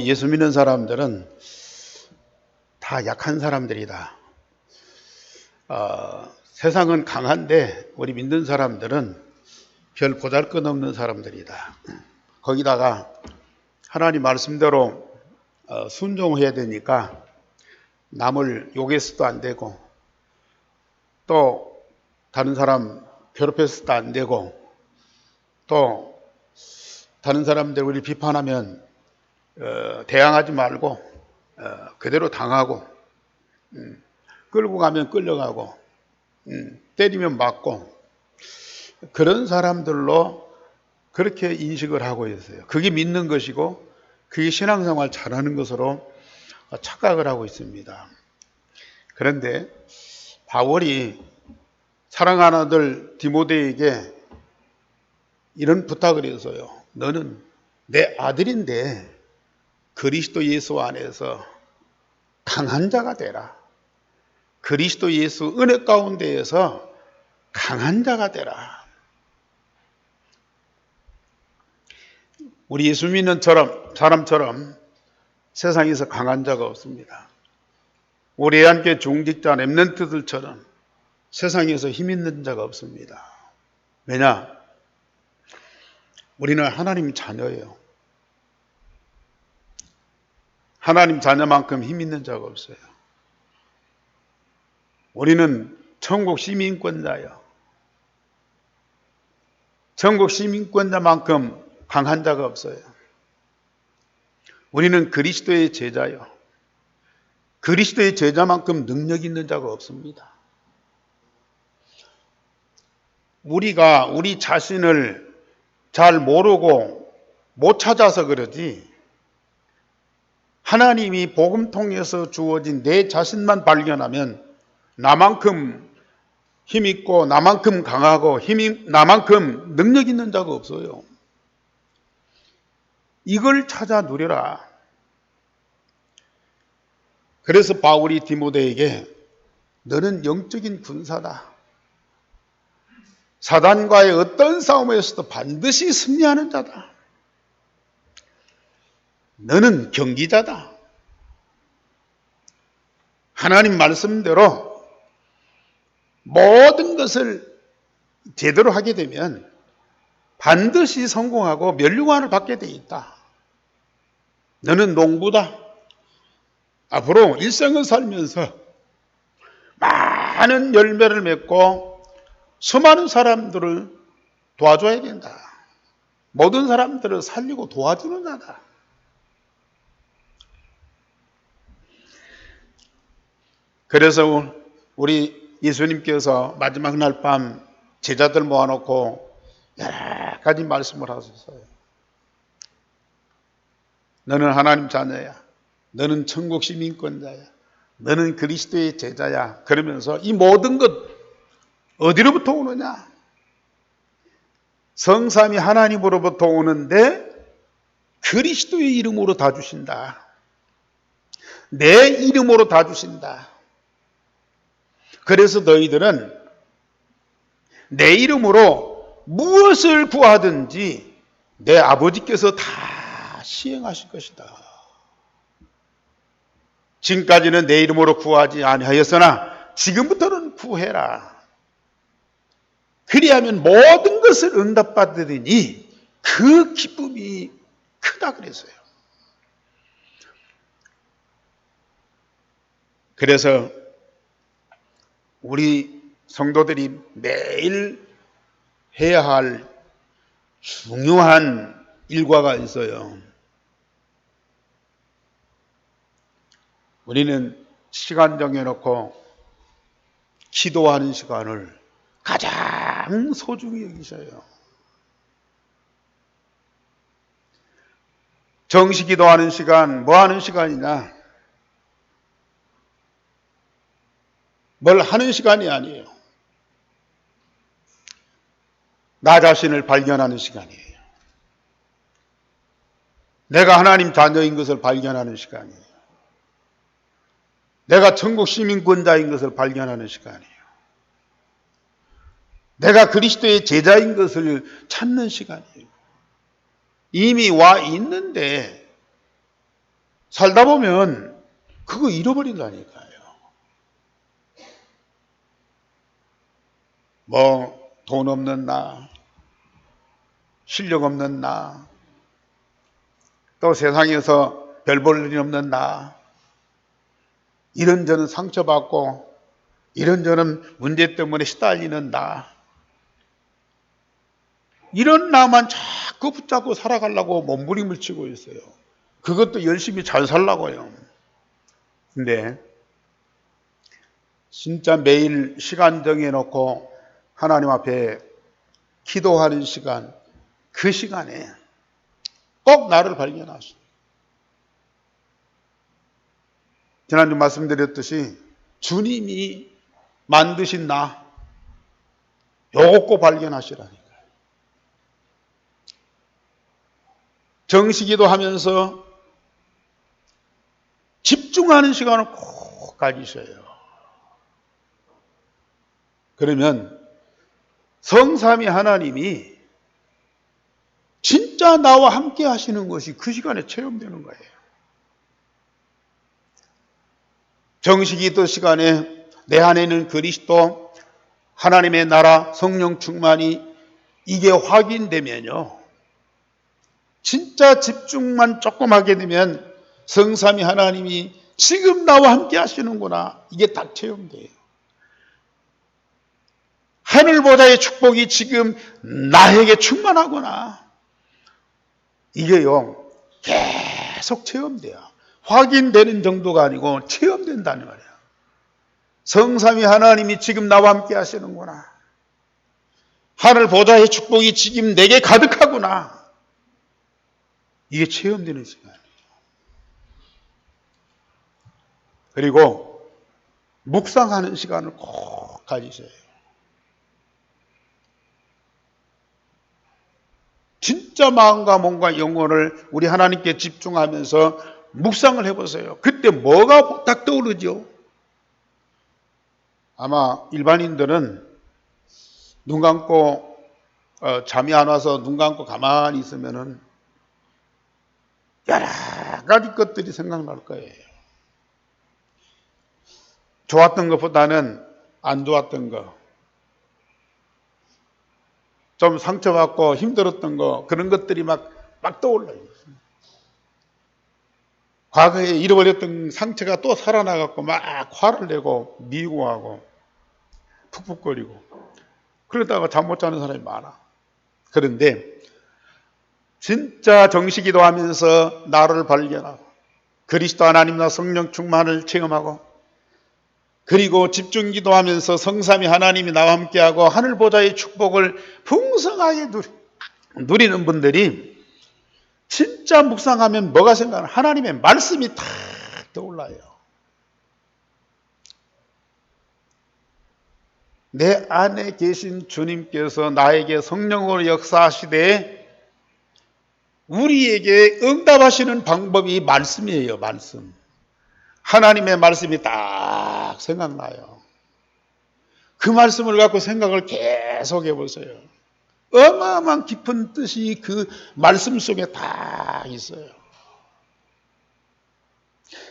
예수 믿는 사람들은 다 약한 사람들이다. 세상은 강한데 우리 믿는 사람들은 별 보잘것없는 사람들이다. 거기다가 하나님 말씀대로 순종해야 되니까 남을 욕해서도 안 되고 또 다른 사람 괴롭혀서도 안 되고 또 다른 사람들 우리 비판하면 대항하지 말고 그대로 당하고 끌고 가면 끌려가고 때리면 맞고 그런 사람들로 그렇게 인식을 하고 있어요. 그게 믿는 것이고 그게 신앙생활 잘하는 것으로 착각을 하고 있습니다. 그런데 바울이 사랑하는 아들 디모데에게 이런 부탁을 했어요. 너는 내 아들인데 그리스도 예수 안에서 강한 자가 되라. 그리스도 예수 은혜 가운데에서 강한 자가 되라. 우리 예수 믿는 사람처럼 세상에서 강한 자가 없습니다. 우리 함께 중직자 렘넌트들처럼 세상에서 힘 있는 자가 없습니다. 왜냐? 우리는 하나님 자녀예요. 하나님 자녀만큼 힘 있는 자가 없어요. 우리는 천국 시민권자예요. 천국 시민권자만큼 강한 자가 없어요. 우리는 그리스도의 제자예요. 그리스도의 제자만큼 능력 있는 자가 없습니다. 우리가 우리 자신을 잘 모르고 못 찾아서 그러지 하나님이 복음 통해서 주어진 내 자신만 발견하면 나만큼 힘있고 나만큼 강하고 나만큼 능력 있는 자가 없어요. 이걸 찾아 누려라. 그래서 바울이 디모데에게 너는 영적인 군사다. 사단과의 어떤 싸움에서도 반드시 승리하는 자다. 너는 경기자다. 하나님 말씀대로 모든 것을 제대로 하게 되면 반드시 성공하고 멸류관을 받게 돼 있다. 너는 농부다. 앞으로 일생을 살면서 많은 열매를 맺고 수많은 사람들을 도와줘야 된다. 모든 사람들을 살리고 도와주는 자다. 그래서 우리 예수님께서 마지막 날 밤 제자들 모아놓고 여러 가지 말씀을 하셨어요. 너는 하나님 자녀야. 너는 천국 시민권자야. 너는 그리스도의 제자야. 그러면서 이 모든 것 어디로부터 오느냐? 성삼위 하나님으로부터 오는데 그리스도의 이름으로 다 주신다. 내 이름으로 다 주신다. 그래서 너희들은 내 이름으로 무엇을 구하든지 내 아버지께서 다 시행하실 것이다. 지금까지는 내 이름으로 구하지 아니하였으나 지금부터는 구해라. 그리하면 모든 것을 응답받으리니 그 기쁨이 크다 그랬어요. 그래서 우리 성도들이 매일 해야 할 중요한 일과가 있어요. 우리는 시간 정해놓고 기도하는 시간을 가장 소중히 여기셔요. 정시 기도하는 시간, 뭐 하는 시간이냐? 뭘 하는 시간이 아니에요. 나 자신을 발견하는 시간이에요. 내가 하나님 자녀인 것을 발견하는 시간이에요. 내가 천국 시민권자인 것을 발견하는 시간이에요. 내가 그리스도의 제자인 것을 찾는 시간이에요. 이미 와 있는데 살다 보면 그거 잃어버린다니까요. 뭐 돈 없는 나, 실력 없는 나, 또 세상에서 별 볼 일이 없는 나, 이런저런 상처받고 이런저런 문제 때문에 시달리는 나, 이런 나만 자꾸 붙잡고 살아가려고 몸부림을 치고 있어요. 그것도 열심히 잘 살라고요. 근데 진짜 매일 시간 정해놓고 하나님 앞에 기도하는 시간, 그 시간에 꼭 나를 발견하시오. 지난주 말씀드렸듯이 주님이 만드신 나, 요거 꼭 발견하시라니까요. 정시기도 하면서 집중하는 시간을 꼭 가지셔요. 그러면 성삼위 하나님이 진짜 나와 함께 하시는 것이 그 시간에 체험되는 거예요. 정시기도 시간에 내 안에는 그리스도, 하나님의 나라, 성령 충만이 이게 확인되면요. 진짜 집중만 조금 하게 되면 성삼위 하나님이 지금 나와 함께 하시는구나. 이게 딱 체험돼요. 하늘보다의 축복이 지금 나에게 충만하구나. 이게요, 계속 체험돼요. 확인되는 정도가 아니고 체험된다는 말이에요. 성삼위 하나님이 지금 나와 함께 하시는구나. 하늘 보좌의 축복이 지금 내게 가득하구나. 이게 체험되는 시간이에요. 그리고 묵상하는 시간을 꼭 가지셔야 해요. 진짜 마음과 몸과 영혼을 우리 하나님께 집중하면서 묵상을 해보세요. 그때 뭐가 딱 떠오르죠? 아마 일반인들은 눈 감고 잠이 안 와서 눈 감고 가만히 있으면은 여러 가지 것들이 생각날 거예요. 좋았던 것보다는 안 좋았던 거, 좀 상처받고 힘들었던 거, 그런 것들이 막 떠올라요. 과거에 잃어버렸던 상처가 또 살아나갖고 막 화를 내고 미워하고 푹푹거리고 그러다가 잠 못 자는 사람이 많아. 그런데 진짜 정시기도 하면서 나를 발견하고 그리스도 하나님과 성령 충만을 체험하고 그리고 집중기도 하면서 성삼위 하나님이 나와 함께하고 하늘보좌의 축복을 풍성하게 누리는 분들이 진짜 묵상하면 뭐가 생각나? 하나님의 말씀이 탁 떠올라요. 내 안에 계신 주님께서 나에게 성령으로 역사하시되 우리에게 응답하시는 방법이 말씀이에요. 말씀. 하나님의 말씀이 딱 생각나요. 그 말씀을 갖고 생각을 계속 해보세요. 어마어마한 깊은 뜻이 그 말씀 속에 다 있어요.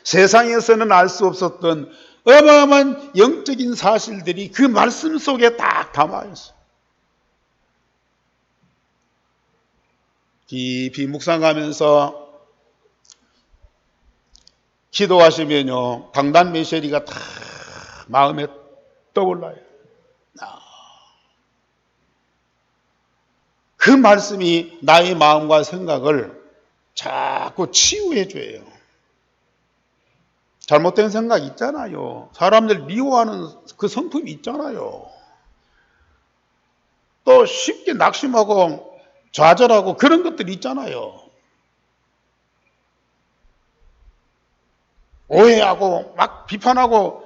세상에서는 알 수 없었던 어마어마한 영적인 사실들이 그 말씀 속에 딱 담아 있어요. 깊이 묵상하면서 기도하시면요, 강단 메시지가 다 마음에 떠올라요. 그 말씀이 나의 마음과 생각을 자꾸 치유해 줘요. 잘못된 생각 있잖아요. 사람들 미워하는 그 성품이 있잖아요. 또 쉽게 낙심하고 좌절하고 그런 것들이 있잖아요. 오해하고 막 비판하고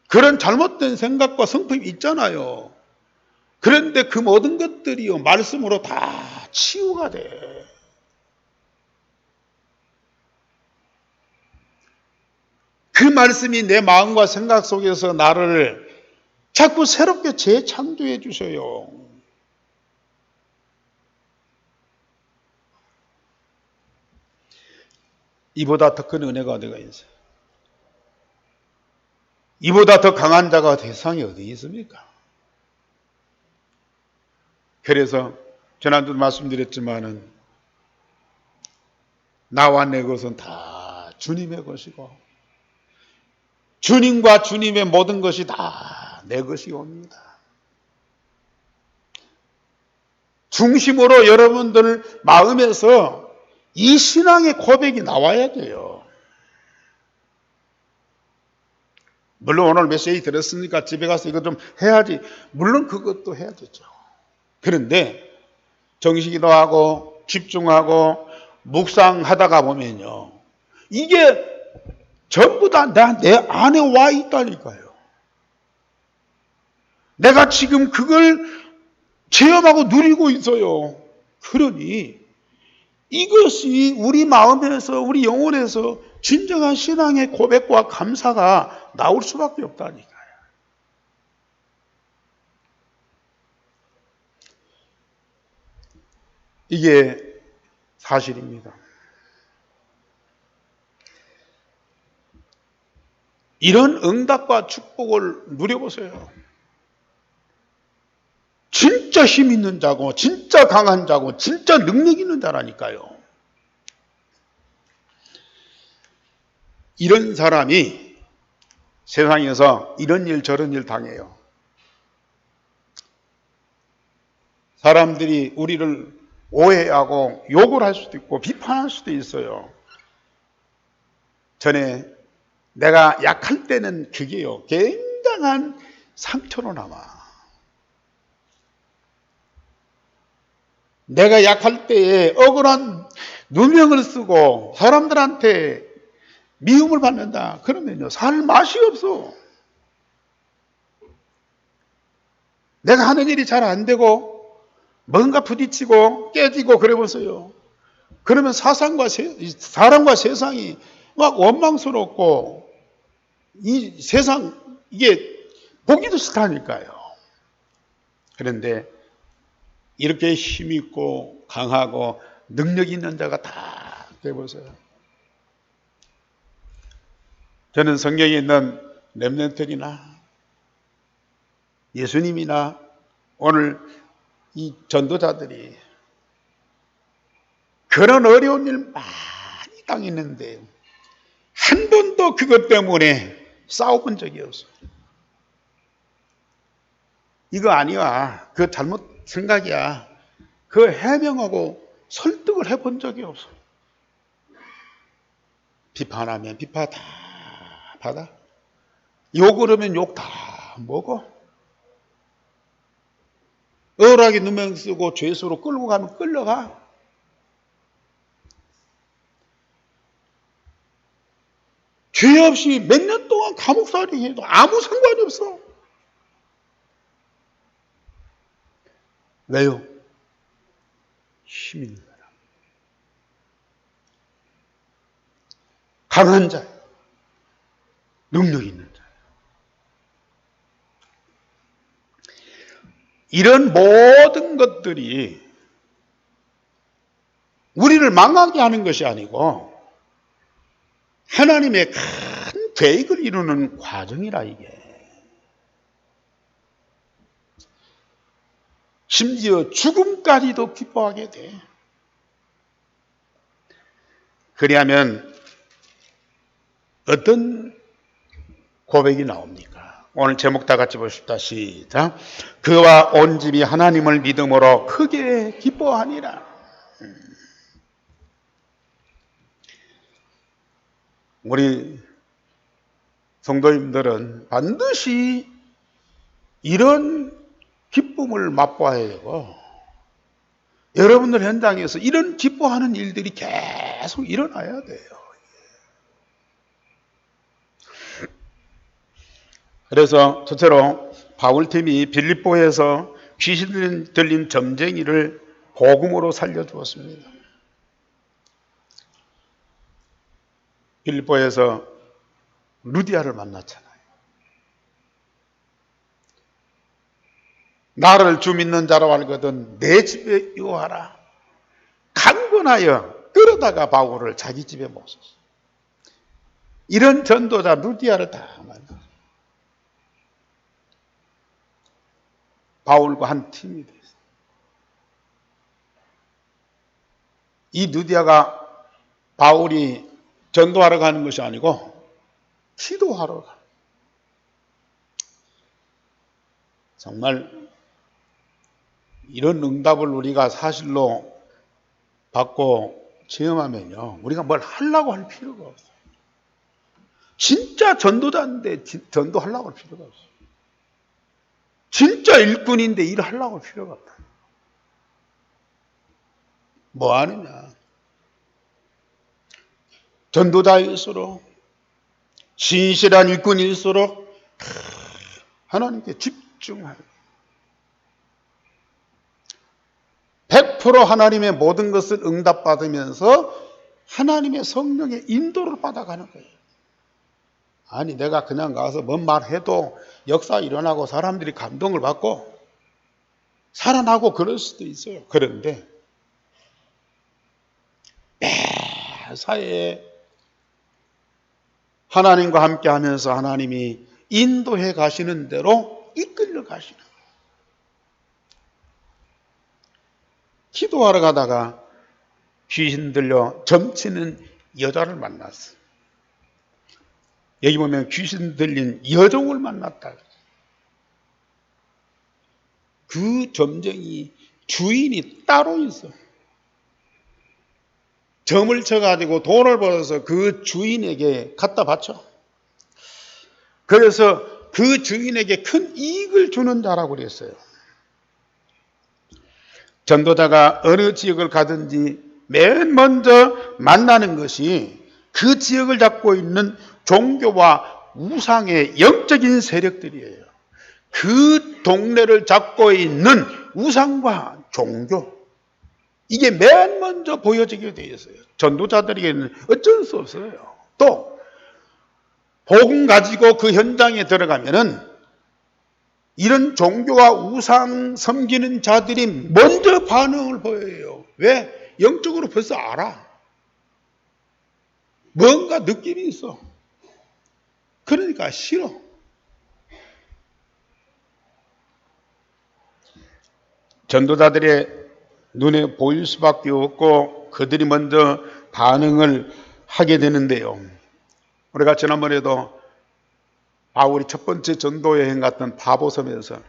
그런 잘못된 생각과 성품이 있잖아요. 그런데 그 모든 것들이요, 말씀으로 다 치유가 돼. 그 말씀이 내 마음과 생각 속에서 나를 자꾸 새롭게 재창조해 주셔요. 이보다 더 큰 은혜가 어디가 있어요? 이보다 더 강한 자가 세상에 어디 있습니까? 그래서 지난주도 말씀드렸지만은 나와 내 것은 다 주님의 것이고 주님과 주님의 모든 것이 다 내 것이옵니다. 중심으로 여러분들 마음에서 이 신앙의 고백이 나와야 돼요. 물론 오늘 메시지 들었으니까 집에 가서 이거 좀 해야지. 물론 그것도 해야 되죠. 그런데 정식기도 하고 집중하고 묵상하다가 보면요. 이게 전부 다 내 안에 와 있다니까요. 내가 지금 그걸 체험하고 누리고 있어요. 그러니 이것이 우리 마음에서 우리 영혼에서 진정한 신앙의 고백과 감사가 나올 수밖에 없다니까요. 이게 사실입니다. 이런 응답과 축복을 누려보세요. 진짜 힘 있는 자고 진짜 강한 자고 진짜 능력 있는 자라니까요. 이런 사람이 세상에서 이런 일 저런 일 당해요. 사람들이 우리를 오해하고 욕을 할 수도 있고 비판할 수도 있어요. 전에 내가 약할 때는 그게요. 굉장한 상처로 남아. 내가 약할 때에 억울한 누명을 쓰고 사람들한테 미움을 받는다. 그러면요, 살 맛이 없어. 내가 하는 일이 잘 안 되고 뭔가 부딪히고 깨지고 그래 보세요. 그러면 사람과 세상이 막 원망스럽고 이 세상 이게 보기도 싫다니까요. 그런데 이렇게 힘있고 강하고 능력 있는 자가 다 돼보세요. 저는 성경에 있는 렘넌트들이나 예수님이나 오늘 이 전도자들이 그런 어려운 일 많이 당했는데 한 번도 그것 때문에 싸워본 적이 없어요. 이거 아니야. 그거 잘못 생각이야. 그거 해명하고 설득을 해본 적이 없어요. 비판하면 비판 다 받아. 욕을 하면 욕 다 먹어. 억울하게 누명 쓰고 죄수로 끌고 가면 끌려가. 죄 없이 몇 년 동안 감옥살이 해도 아무 상관이 없어. 왜요? 힘 있는 사람. 강한 자. 능력 있는 자. 이런 모든 것들이 우리를 망하게 하는 것이 아니고 하나님의 큰 계획을 이루는 과정이라 이게. 심지어 죽음까지도 기뻐하게 돼. 그리하면 어떤 고백이 나옵니까? 오늘 제목 다 같이 보십시다. 시작. 그와 온 집이 하나님을 믿음으로 크게 기뻐하니라. 우리 성도님들은 반드시 이런 기쁨을 맛봐야 되고 여러분들 현장에서 이런 기뻐하는 일들이 계속 일어나야 돼요. 그래서 첫째로 바울팀이 빌립보에서 귀신 들린 점쟁이를 복음으로 살려주었습니다. 빌립보에서 루디아를 만났잖아요. 나를 주 믿는 자로 알거든 내 집에 유하라. 강권하여 끌어다가 바울을 자기 집에 모셨어요. 이런 전도자 루디아를 다 만나. 바울과 한 팀이 됐어요. 이 루디아가 바울이 전도하러 가는 것이 아니고 기도하러 가. 정말 이런 응답을 우리가 사실로 받고 체험하면요, 우리가 뭘 하려고 할 필요가 없어요. 진짜 전도자인데 전도하려고 할 필요가 없어요. 진짜 일꾼인데 일하려고 할 필요가 없다. 뭐 하느냐? 전도자일수록, 신실한 일꾼일수록 하나님께 집중하여 100% 하나님의 모든 것을 응답받으면서 하나님의 성령의 인도를 받아가는 거예요. 아니 내가 그냥 가서 뭔 말해도 역사 일어나고 사람들이 감동을 받고 살아나고 그럴 수도 있어요. 그런데 매사에 하나님과 함께 하면서 하나님이 인도해 가시는 대로 이끌려 가시는 거예요. 기도하러 가다가 귀신 들려 점치는 여자를 만났어요. 여기 보면 귀신 들린 여종을 만났다. 그 점쟁이 주인이 따로 있어. 점을 쳐가지고 돈을 벌어서 그 주인에게 갖다 바쳐. 그래서 그 주인에게 큰 이익을 주는 자라고 그랬어요. 전도자가 어느 지역을 가든지 맨 먼저 만나는 것이 그 지역을 잡고 있는 종교와 우상의 영적인 세력들이에요. 그 동네를 잡고 있는 우상과 종교, 이게 맨 먼저 보여지게 되어 있어요. 전도자들에게는 어쩔 수 없어요. 또 복음 가지고 그 현장에 들어가면은 이런 종교와 우상 섬기는 자들이 먼저 반응을 보여요. 왜? 영적으로 벌써 알아. 뭔가 느낌이 있어. 그러니까 싫어. 전도자들의 눈에 보일 수밖에 없고 그들이 먼저 반응을 하게 되는데요. 우리가 지난번에도 바울이 첫 번째 전도 여행 갔던 바보섬에서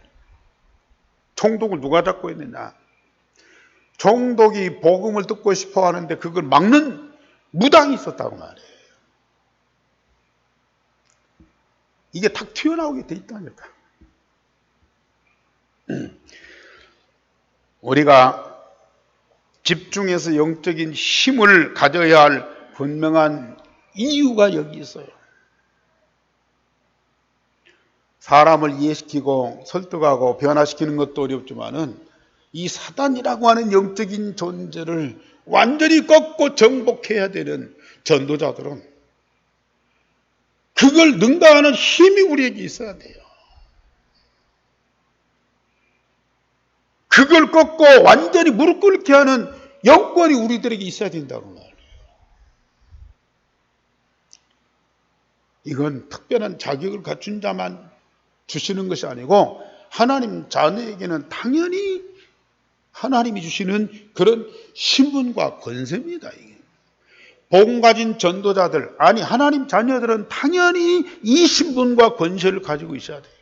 총독을 누가 잡고 있느냐? 총독이 복음을 듣고 싶어 하는데 그걸 막는 무당이 있었다고 말이에요. 이게 탁 튀어나오게 돼 있다니까. 우리가 집중해서 영적인 힘을 가져야 할 분명한 이유가 여기 있어요. 사람을 이해시키고 설득하고 변화시키는 것도 어렵지만은 이 사단이라고 하는 영적인 존재를 완전히 꺾고 정복해야 되는 전도자들은 그걸 능가하는 힘이 우리에게 있어야 돼요. 그걸 꺾고 완전히 무릎 꿇게 하는 영권이 우리들에게 있어야 된다고 말해요. 이건 특별한 자격을 갖춘 자만 주시는 것이 아니고 하나님 자녀에게는 당연히 하나님이 주시는 그런 신분과 권세입니다. 이게. 복음 가진 전도자들, 아니 하나님 자녀들은 당연히 이 신분과 권세를 가지고 있어야 돼요.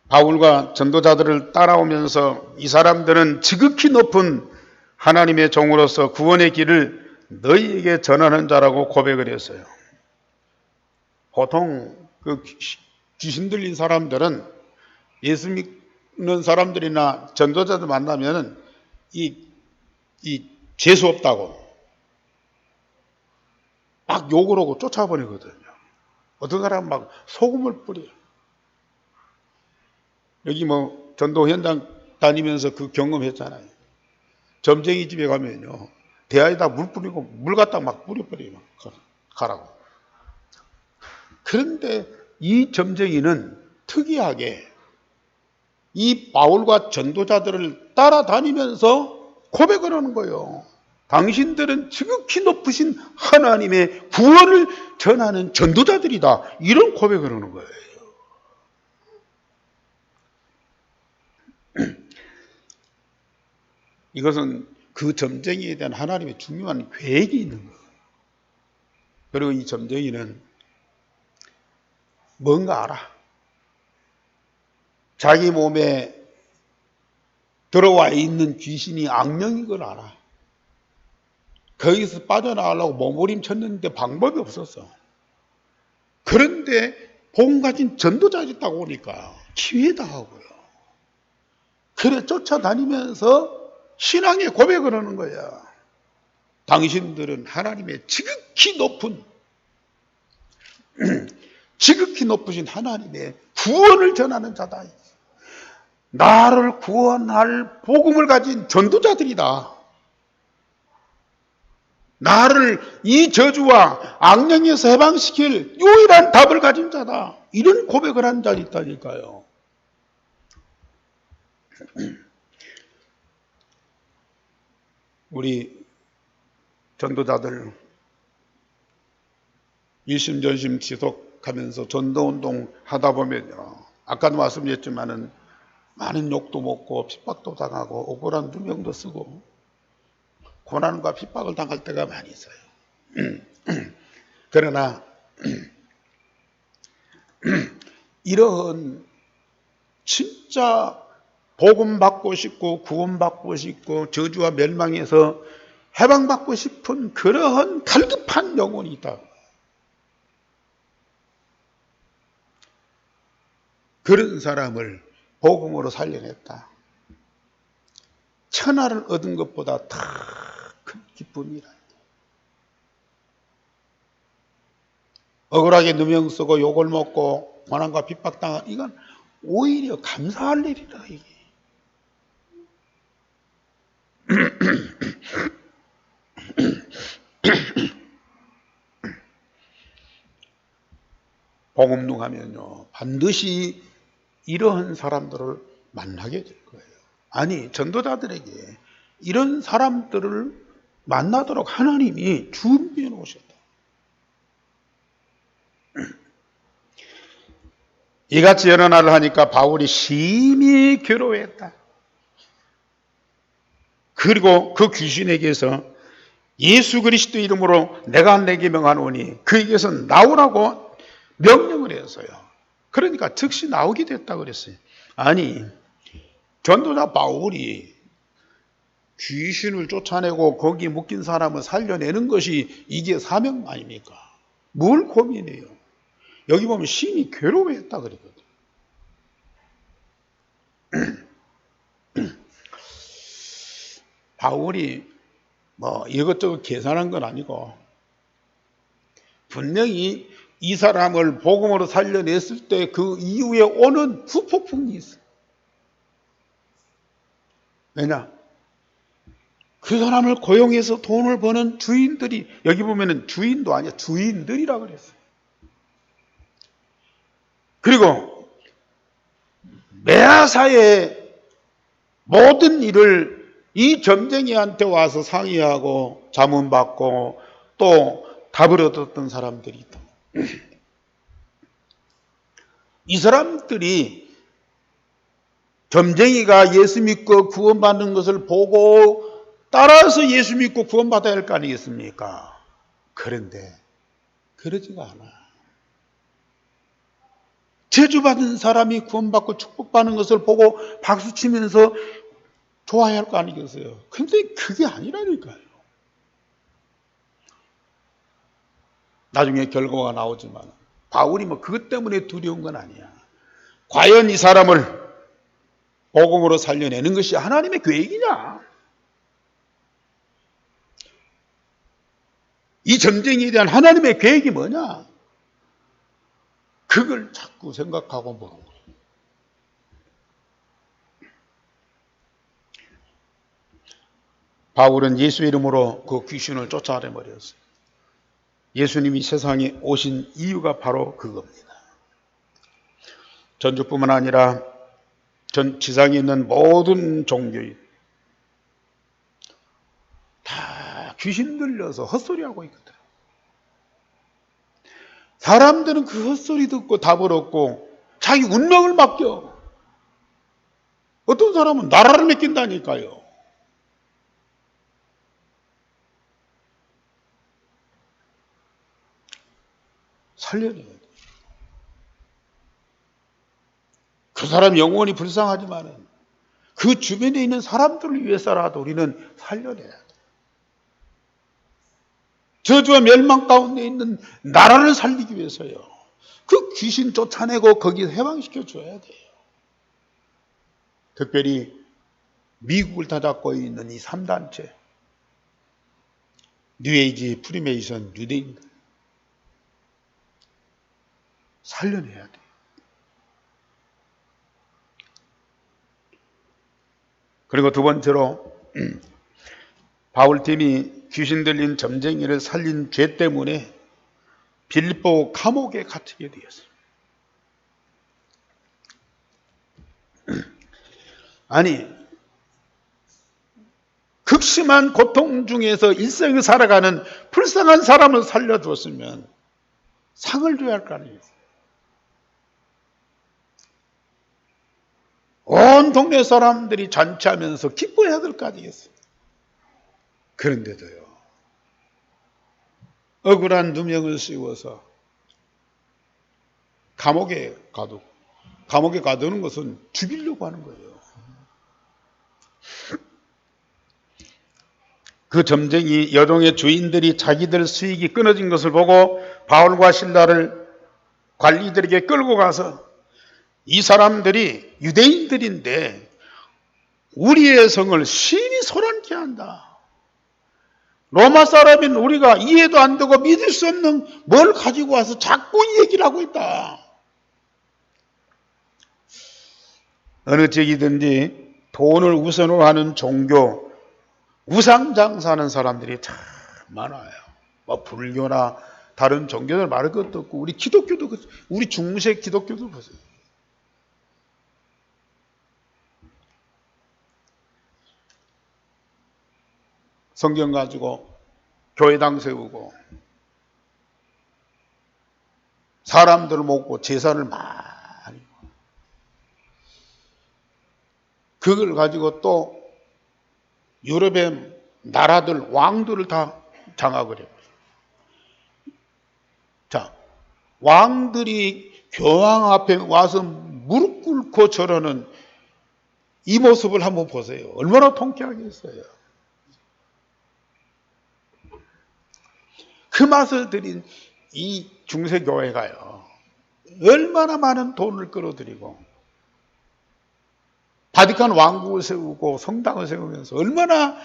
바울과 전도자들을 따라오면서 이 사람들은 지극히 높은 하나님의 종으로서 구원의 길을 너희에게 전하는 자라고 고백을 했어요. 보통 그 귀신 들린 사람들은 예수 믿는 사람들이나 전도자들 만나면 이 재수 없다고 막 욕을 하고 쫓아버리거든요. 어떤 사람은 막 소금을 뿌려요. 여기 뭐 전도 현장 다니면서 그 경험했잖아요. 점쟁이 집에 가면요, 대야에다 물 뿌리고 물 갖다 막 뿌려버려요. 가라고. 그런데 이 점쟁이는 특이하게 이 바울과 전도자들을 따라다니면서 고백을 하는 거예요. 당신들은 지극히 높으신 하나님의 구원을 전하는 전도자들이다. 이런 고백을 하는 거예요. 이것은 그 점쟁이에 대한 하나님의 중요한 계획이 있는 거예요. 그리고 이 점쟁이는 뭔가 알아. 자기 몸에 들어와 있는 귀신이 악령인 걸 알아. 거기서 빠져나가려고 몸부림쳤는데 방법이 없었어. 그런데 복 가진 전도자가 있다고 오니까 기회다 하고요. 그래 쫓아다니면서 신앙의 고백을 하는 거야. 당신들은 하나님의 지극히 높으신 하나님의 구원을 전하는 자다. 나를 구원할 복음을 가진 전도자들이다. 나를 이 저주와 악령에서 해방시킬 유일한 답을 가진 자다. 이런 고백을 한 자가 있다니까요. 우리 전도자들 일심전심 지속하면서 전도운동 하다 보면요. 아까도 말씀드렸지만은 많은 욕도 먹고 핍박도 당하고 억울한 누명도 쓰고 고난과 핍박을 당할 때가 많이 있어요. 그러나 이런 진짜 복음 받고 싶고 구원 받고 싶고 저주와 멸망에서 해방받고 싶은 그러한 갈급한 영혼이 있다. 그런 사람을 복음으로 살려냈다. 천하를 얻은 것보다 더 큰 기쁨이라. 억울하게 누명 쓰고 욕을 먹고 고난과 핍박당한 이건 오히려 감사할 일이다. 이게. 복음동 하면요 반드시 이러한 사람들을 만나게 될 거예요. 아니 전도자들에게 이런 사람들을 만나도록 하나님이 준비해 놓으셨다. 이같이 여러 날을 하니까 바울이 심히 괴로워했다. 그리고 그 귀신에게서 예수 그리스도 이름으로 내가 내게 명하노니 그에게서 나오라고 명령을 했어요. 그러니까 즉시 나오게 됐다고 그랬어요. 아니 전도자 바울이 귀신을 쫓아내고 거기에 묶인 사람을 살려내는 것이 이게 사명 아닙니까? 뭘 고민해요? 여기 보면 심히 괴로워했다 그랬거든. 바울이 뭐 이것저것 계산한 건 아니고 분명히 이 사람을 복음으로 살려냈을 때 그 이후에 오는 후폭풍이 있어. 왜냐? 그 사람을 고용해서 돈을 버는 주인들이 여기 보면은 주인도 아니야 주인들이라 그랬어요. 그리고 메아사의 모든 일을 이 점쟁이한테 와서 상의하고 자문받고 또 답을 얻었던 사람들이 있다. 이 사람들이 점쟁이가 예수 믿고 구원받는 것을 보고 따라서 예수 믿고 구원받아야 할 거 아니겠습니까? 그런데 그러지가 않아. 저주받은 사람이 구원받고 축복받는 것을 보고 박수치면서 좋아해야 할 거 아니겠어요? 근데 그게 아니라니까요. 나중에 결과가 나오지만 바울이 뭐 그것 때문에 두려운 건 아니야. 과연 이 사람을 복음으로 살려내는 것이 하나님의 계획이냐? 이 점쟁이에 대한 하나님의 계획이 뭐냐? 그걸 자꾸 생각하고 보는 거예요. 바울은 예수 이름으로 그 귀신을 쫓아내버렸어요. 예수님이 세상에 오신 이유가 바로 그겁니다. 전주뿐만 아니라 전 지상에 있는 모든 종교인 다 귀신 들려서 헛소리하고 있거든. 사람들은 그 헛소리 듣고 답을 얻고 자기 운명을 맡겨. 어떤 사람은 나라를 맡긴다니까요. 살려야 돼요. 그 사람 영혼이 불쌍하지만 그 주변에 있는 사람들을 위해서라도 우리는 살려내야 돼. 저주와 멸망 가운데 있는 나라를 살리기 위해서요. 그 귀신 쫓아내고 거기에 해방시켜 줘야 돼요. 특별히 미국을 다잡고 있는 이 3단체, 뉴에이지, 프리메이션, 유대인들 살려내야 돼요. 그리고 두 번째로 바울팀이 귀신 들린 점쟁이를 살린 죄 때문에 빌립보 감옥에 갇히게 되었어요. 아니, 극심한 고통 중에서 일생을 살아가는 불쌍한 사람을 살려줬으면 상을 줘야 할 거 아니겠어요. 온 동네 사람들이 잔치하면서 기뻐해야 될 거 아니겠어요. 그런데도요, 억울한 누명을 씌워서 감옥에 가두는 것은 죽이려고 하는 거예요. 그 점쟁이 여종의 주인들이 자기들 수익이 끊어진 것을 보고 바울과 실라를 관리들에게 끌고 가서 이 사람들이 유대인들인데 우리의 성을 심히 소란케 한다. 로마 사람인 우리가 이해도 안 되고 믿을 수 없는 뭘 가지고 와서 자꾸 이 얘기를 하고 있다. 어느 쪽이든지 돈을 우선으로 하는 종교, 우상장사하는 사람들이 참 많아요. 뭐 불교나 다른 종교들 말할 것도 없고 우리 기독교도 우리 중세 기독교도 보세요. 성경 가지고 교회당 세우고 사람들을 모으고 제사를 많이 그걸 가지고 또 유럽의 나라들 왕들을 다 장악을 해요. 자, 왕들이 교황 앞에 와서 무릎 꿇고 절하는 이 모습을 한번 보세요. 얼마나 통쾌하겠어요. 그 맛을 들인 이 중세교회가요. 얼마나 많은 돈을 끌어들이고 바티칸 왕국을 세우고 성당을 세우면서 얼마나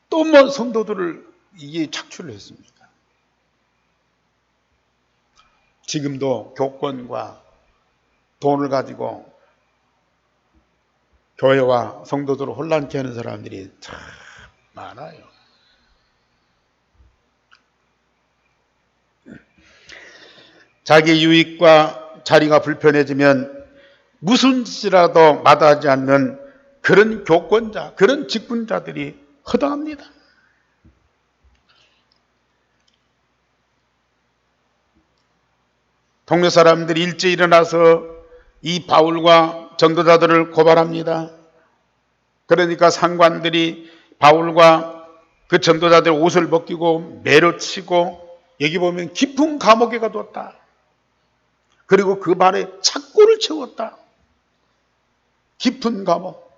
또 뭐 성도들을 이게 착취를 했습니까? 지금도 교권과 돈을 가지고 교회와 성도들을 혼란케 하는 사람들이 참 많아요. 자기 유익과 자리가 불편해지면 무슨 짓이라도 마다하지 않는 그런 교권자, 그런 직분자들이 허다합니다. 동네 사람들이 일찍 일어나서 이 바울과 전도자들을 고발합니다. 그러니까 상관들이 바울과 그 전도자들 옷을 벗기고 매로 치고 여기 보면 깊은 감옥에 가뒀다. 그리고 그 발에 착고를 채웠다. 깊은 감옥.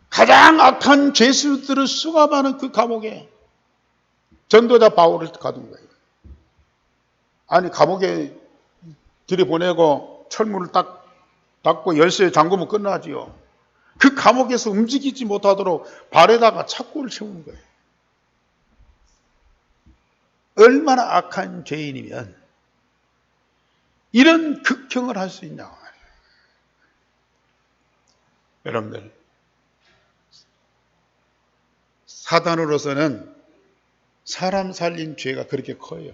가장 악한 죄수들을 수감하는 그 감옥에 전도자 바울을 가둔 거예요. 아니 감옥에 들여보내고 철문을 딱 닫고 열쇠 잠그면 끝나지요. 그 감옥에서 움직이지 못하도록 발에다가 착고를 채우는 거예요. 얼마나 악한 죄인이면 이런 극형을 할 수 있냐고 말이에요. 여러분들, 사단으로서는 사람 살린 죄가 그렇게 커요.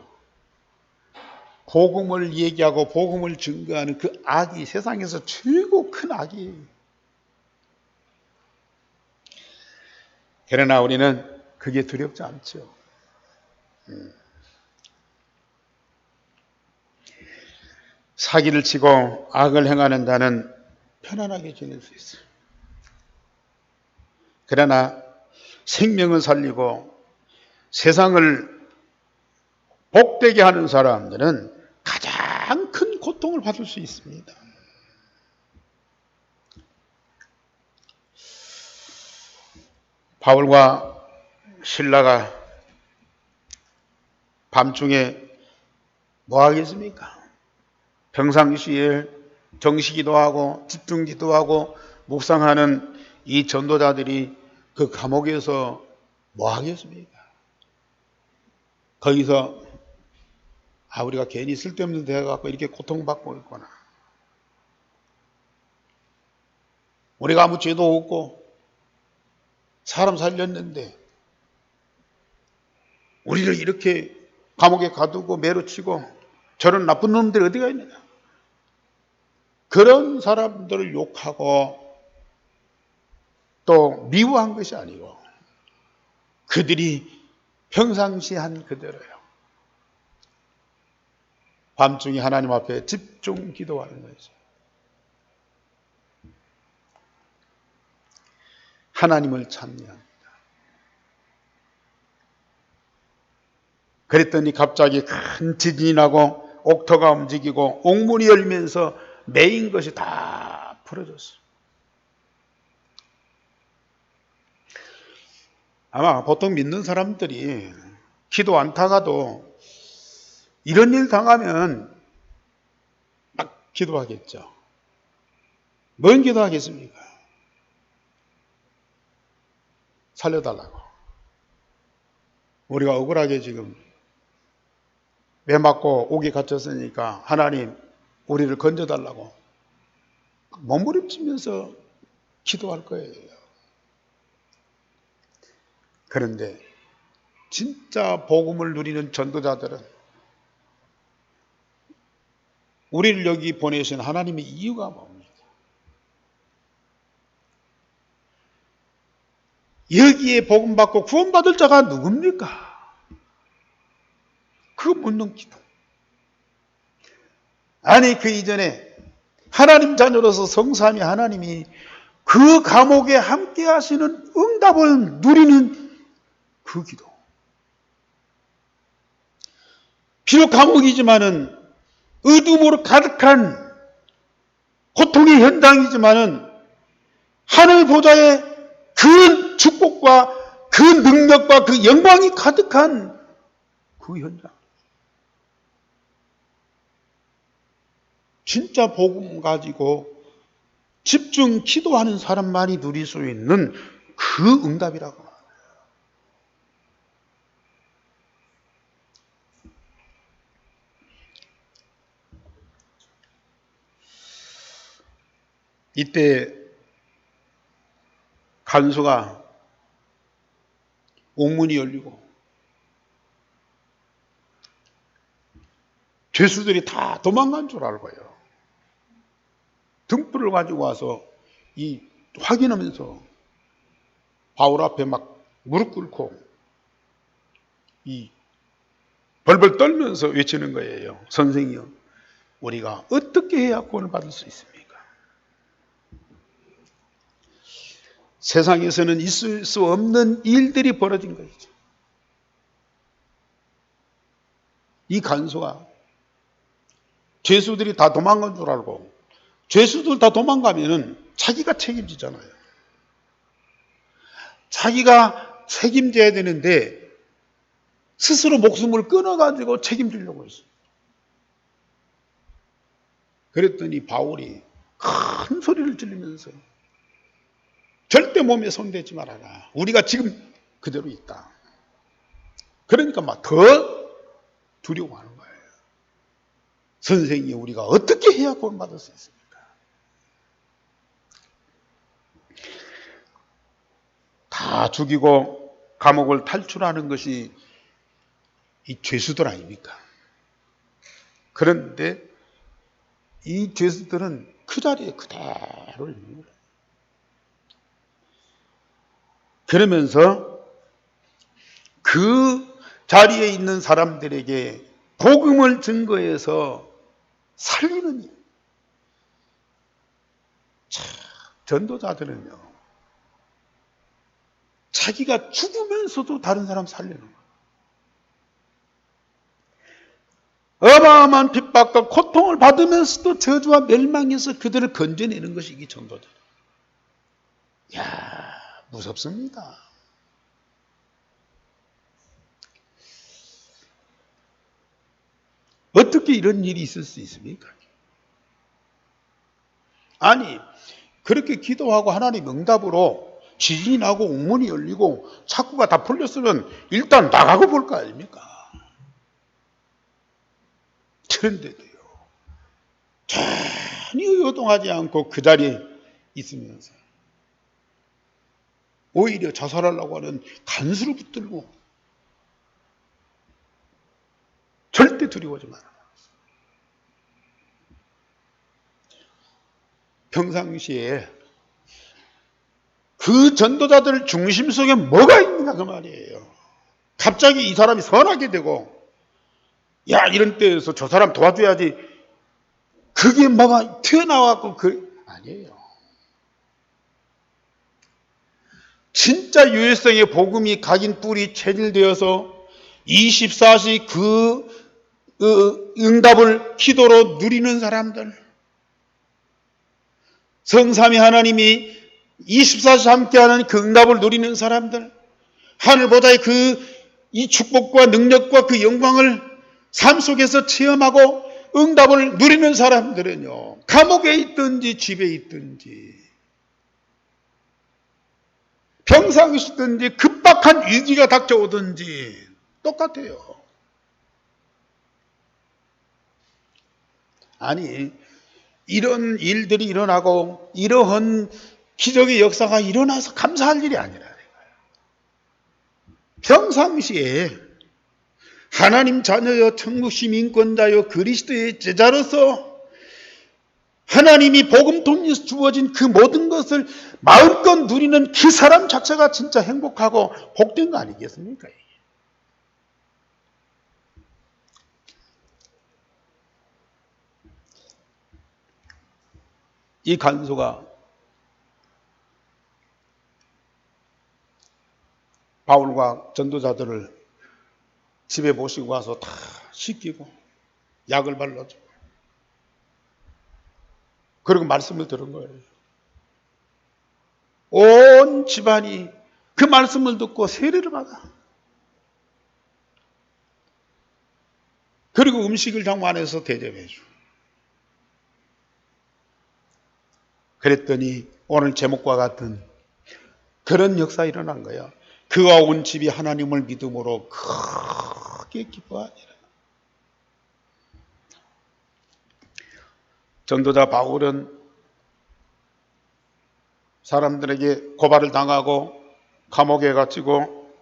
복음을 얘기하고 복음을 증거하는 그 악이 세상에서 최고 큰 악이에요. 그러나 우리는 그게 두렵지 않죠. 사기를 치고 악을 행하는 자는 편안하게 지낼 수 있어요. 그러나 생명을 살리고 세상을 복되게 하는 사람들은 가장 큰 고통을 받을 수 있습니다. 바울과 실라가 밤중에 뭐 하겠습니까? 평상시에 정시기도 하고 집중기도 하고 묵상하는 이 전도자들이 그 감옥에서 뭐 하겠습니까? 거기서 우리가 괜히 쓸데없는 데 가서 이렇게 고통받고 있구나. 우리가 아무 죄도 없고 사람 살렸는데 우리를 이렇게 감옥에 가두고 매로치고 저런 나쁜 놈들이 어디가 있느냐. 그런 사람들을 욕하고 또 미워한 것이 아니고 그들이 평상시 한 그대로요. 밤중에 하나님 앞에 집중 기도하는 거죠. 하나님을 찬미합니다. 그랬더니 갑자기 큰 지진이 나고 옥토가 움직이고 옥문이 열면서 메인 것이 다 풀어졌어요. 아마 보통 믿는 사람들이 기도 안 타가도 이런 일 당하면 막 기도하겠죠. 뭔 기도하겠습니까? 살려달라고. 우리가 억울하게 지금 매 맞고 옥에 갇혔으니까 하나님 우리를 건져달라고 몸부림치면서 기도할 거예요. 그런데 진짜 복음을 누리는 전도자들은 우리를 여기 보내신 하나님의 이유가 뭡니까? 여기에 복음 받고 구원받을 자가 누굽니까? 그거 묻는 기도. 아니 그 이전에 하나님 자녀로서 성삼위 하나님이 그 감옥에 함께 하시는 응답을 누리는 그 기도. 비록 감옥이지만은 어둠으로 가득한 고통의 현장이지만은 하늘 보좌에 그 축복과 그 능력과 그 영광이 가득한 그 현장. 진짜 복음 가지고 집중 기도하는 사람만이 누릴 수 있는 그 응답이라고. 이때 간수가 옥문이 열리고 죄수들이 다 도망간 줄 알고요. 등불을 가지고 와서 확인하면서 바울 앞에 막 무릎 꿇고 벌벌 떨면서 외치는 거예요. 선생이요, 우리가 어떻게 해야 구원을 받을 수 있습니까? 세상에서는 있을 수 없는 일들이 벌어진 것이죠. 이 간수가 죄수들이 다 도망간 줄 알고 죄수들 다 도망가면은 자기가 책임지잖아요. 자기가 책임져야 되는데 스스로 목숨을 끊어가지고 책임지려고 했어요. 그랬더니 바울이 큰 소리를 지르면서 절대 몸에 손대지 말아라. 우리가 지금 그대로 있다. 그러니까 막 더 두려워하는 거예요. 선생이 우리가 어떻게 해야 구원받을 수 있습니까? 다 죽이고 감옥을 탈출하는 것이 이 죄수들 아닙니까? 그런데 이 죄수들은 그 자리에 그대로 있는 거예요. 그러면서 그 자리에 있는 사람들에게 복음을 증거해서 살리는 일. 전도자들은요, 자기가 죽으면서도 다른 사람 살리는 거예요. 어마어마한 핍박과 고통을 받으면서도 저주와 멸망에서 그들을 건져내는 것이 이 전도자. 이야, 무섭습니다. 어떻게 이런 일이 있을 수 있습니까? 아니, 그렇게 기도하고 하나님 응답으로 지진이 나고 옥문이 열리고 착구가 다 풀렸으면 일단 나가고 볼 거 아닙니까? 그런데도요, 전혀 요동하지 않고 그 자리에 있으면서 오히려 자살하려고 하는 간수를 붙들고 절대 두려워하지 마라. 평상시에 그 전도자들 중심 속에 뭐가 있는가 그 말이에요. 갑자기 이 사람이 선하게 되고 야 이런 때에서 저 사람 도와줘야지 그게 뭐가 튀어나와갖고 아니에요. 진짜 유일성의 복음이 각인 뿌리 체질되어서 24시 그 응답을 기도로 누리는 사람들, 성삼위 하나님이 24시 함께하는 그 응답을 누리는 사람들, 하늘보다의 이 축복과 능력과 그 영광을 삶 속에서 체험하고 응답을 누리는 사람들은요, 감옥에 있든지 집에 있든지 평상시든지 급박한 위기가 닥쳐오든지 똑같아요. 아니, 이런 일들이 일어나고 이러한 기적의 역사가 일어나서 감사할 일이 아니라는 거예요. 평상시에 하나님 자녀여 천국 시민권자여 그리스도의 제자로서 하나님이 복음 통해서 주어진 그 모든 것을 마음껏 누리는 그 사람 자체가 진짜 행복하고 복된 거 아니겠습니까? 이 간수가 바울과 전도자들을 집에 모시고 와서 다 씻기고 약을 발라주고 그리고 말씀을 들은 거예요. 온 집안이 그 말씀을 듣고 세례를 받아. 그리고 음식을 장만해서 대접해 줘. 그랬더니 오늘 제목과 같은 그런 역사 일어난 거야. 그와 온 집이 하나님을 믿음으로 크게 기뻐하니라. 전도자 바울은 사람들에게 고발을 당하고 감옥에 갇히고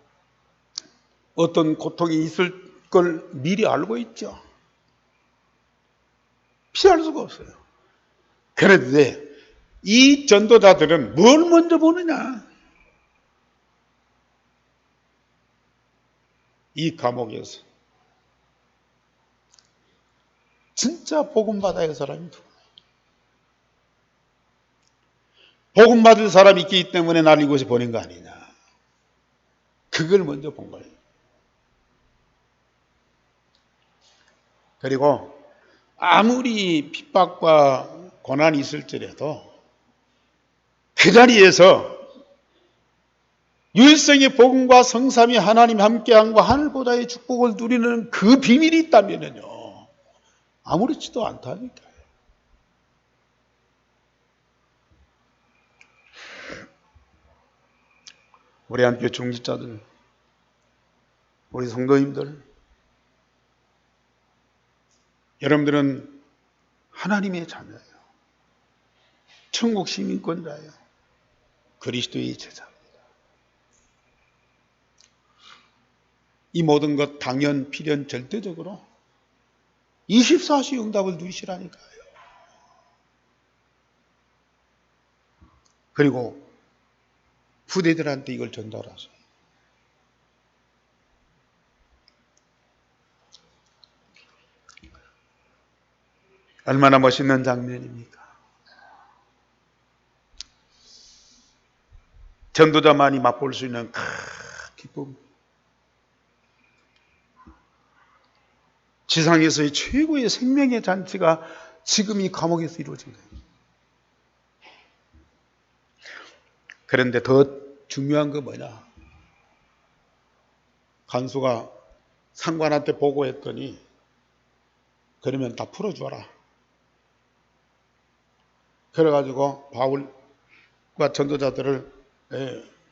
어떤 고통이 있을 걸 미리 알고 있죠. 피할 수가 없어요. 그런데 이 전도자들은 뭘 먼저 보느냐? 이 감옥에서 진짜 복음 받아야 할 사람이 누구냐? 복음 받을 사람이 있기 때문에 날 이곳에 보낸 거 아니냐? 그걸 먼저 본 거예요. 그리고 아무리 핍박과 고난이 있을지라도 그 자리에서 유일성의 복음과 성삼위 하나님 함께함과 하늘보다의 축복을 누리는 그 비밀이 있다면요, 아무렇지도 않다니까요. 우리 함께 중직자들, 우리 성도님들, 여러분들은 하나님의 자녀예요. 천국 시민권자예요. 그리스도의 제자입니다. 이 모든 것 당연, 필연, 절대적으로 24시 응답을 누리시라니까요. 그리고 후대들한테 이걸 전달하세요. 얼마나 멋있는 장면입니까? 전도자만이 맛볼 수 있는 기쁨. 지상에서의 최고의 생명의 잔치가 지금 이 감옥에서 이루어진 거예요. 그런데 더 중요한 거 뭐냐? 간수가 상관한테 보고했더니 그러면 다 풀어줘라. 그래가지고 바울과 전도자들을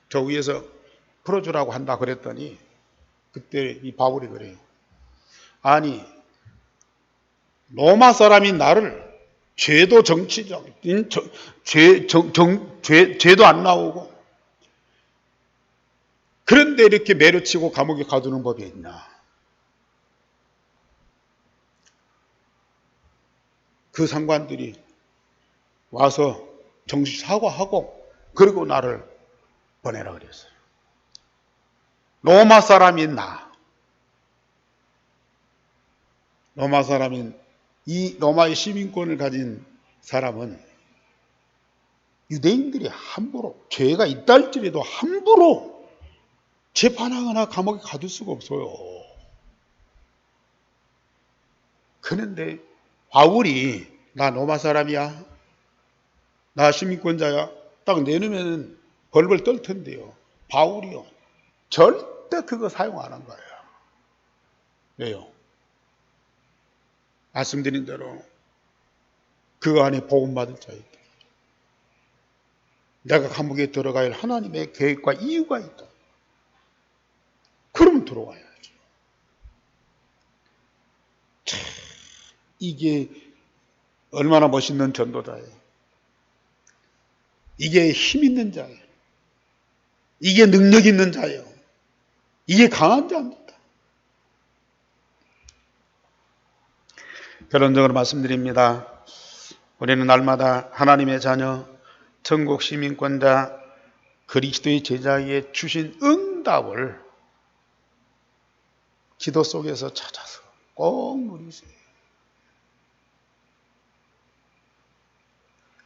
저 위에서 풀어주라고 한다 그랬더니 그때 이 바울이 그래요. 아니 로마 사람인 나를 죄도 정치적 죄도 안 나오고 그런데 이렇게 매료치고 감옥에 가두는 법이 있나? 그 상관들이 와서 정식 사과하고 그리고 나를 보내라 그랬어요. 로마 사람인 나. 로마 사람인 이 로마의 시민권을 가진 사람은 유대인들이 함부로 죄가 있다 할지라도 함부로 재판하거나 감옥에 가둘 수가 없어요. 그런데 바울이 나 로마 사람이야. 나 시민권자야. 딱 내놓으면 벌벌 떨 텐데요. 바울이요. 절대 그거 사용 안 한 거예요. 왜요? 말씀드린 대로 그 안에 복음받을 자이기 때문에 내가 감옥에 들어가야 할 하나님의 계획과 이유가 있다. 그러면 들어와야죠. 참, 이게 얼마나 멋있는 전도자예요. 이게 힘 있는 자예요. 이게 능력 있는 자예요. 이게 강한 자입니다. 결론적으로 말씀드립니다. 우리는 날마다 하나님의 자녀, 천국 시민권자, 그리스도의 제자에게 주신 응답을 기도 속에서 찾아서 꼭 누리세요.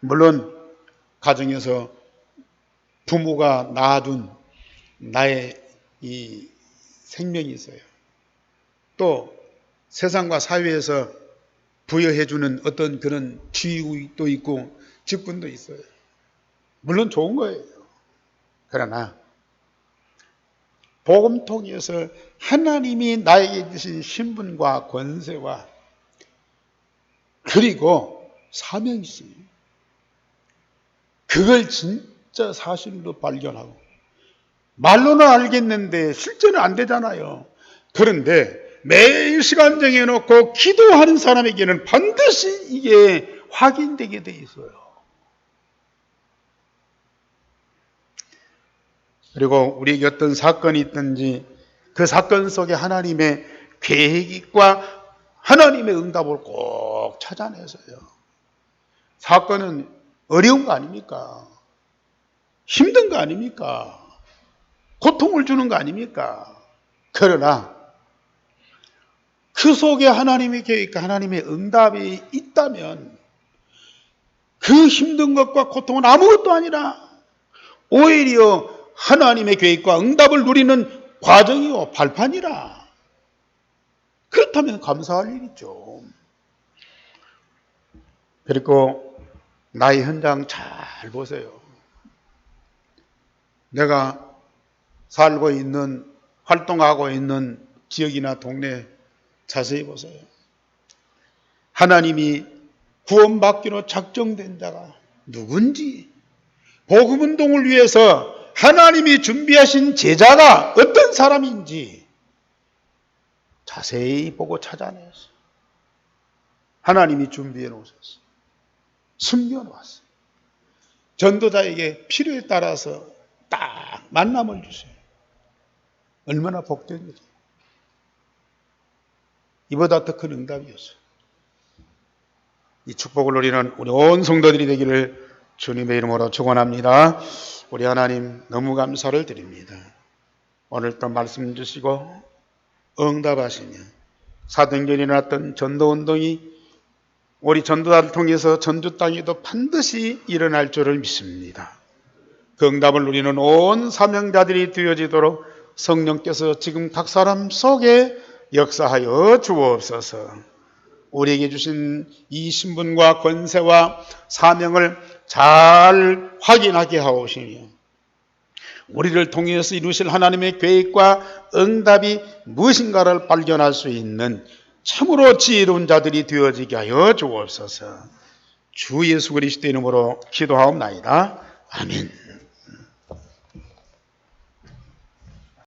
물론 가정에서 부모가 낳아둔 나의 이 생명이 있어요. 또 세상과 사회에서 부여해주는 어떤 그런 지위도 있고 직분도 있어요. 물론 좋은 거예요. 그러나 복음 통해서 하나님이 나에게 주신 신분과 권세와 그리고 사명이 있습니다. 그걸 진짜 사실로 발견하고 말로는 알겠는데 실제는 안 되잖아요. 그런데 매일 시간 정해놓고 기도하는 사람에게는 반드시 이게 확인되게 돼 있어요. 그리고 우리에게 어떤 사건이 있든지 그 사건 속에 하나님의 계획과 하나님의 응답을 꼭 찾아내서요. 사건은 어려운 거 아닙니까? 힘든 거 아닙니까? 고통을 주는 거 아닙니까? 그러나 그 속에 하나님의 계획과 하나님의 응답이 있다면 그 힘든 것과 고통은 아무것도 아니라 오히려 하나님의 계획과 응답을 누리는 과정이요 발판이라. 그렇다면 감사할 일이죠. 그리고 나의 현장 잘 보세요. 내가 살고 있는 활동하고 있는 지역이나 동네 자세히 보세요. 하나님이 구원받기로 작정된 자가 누군지, 복음운동을 위해서 하나님이 준비하신 제자가 어떤 사람인지 자세히 보고 찾아내서 하나님이 준비해 놓으셨어요. 숨겨 놓았어요. 전도자에게 필요에 따라서 딱 만남을 주세요. 얼마나 복된 일이에요. 이보다 더 큰 응답이었어요. 이 축복을 누리는 우리 온 성도들이 되기를 주님의 이름으로 축원합니다. 우리 하나님 너무 감사를 드립니다. 오늘 또 말씀 주시고 응답하시며 사도행전에 일어났던 전도운동이 우리 전도자를 통해서 전주 땅에도 반드시 일어날 줄을 믿습니다. 그 응답을 누리는 온 사명자들이 되어지도록 성령께서 지금 각 사람 속에 역사하여 주옵소서. 우리에게 주신 이 신분과 권세와 사명을 잘 확인하게 하오시며 우리를 통해서 이루실 하나님의 계획과 응답이 무엇인가를 발견할 수 있는 참으로 지혜로운 자들이 되어지게 하여 주옵소서. 주 예수 그리스도 이름으로 기도하옵나이다. 아멘.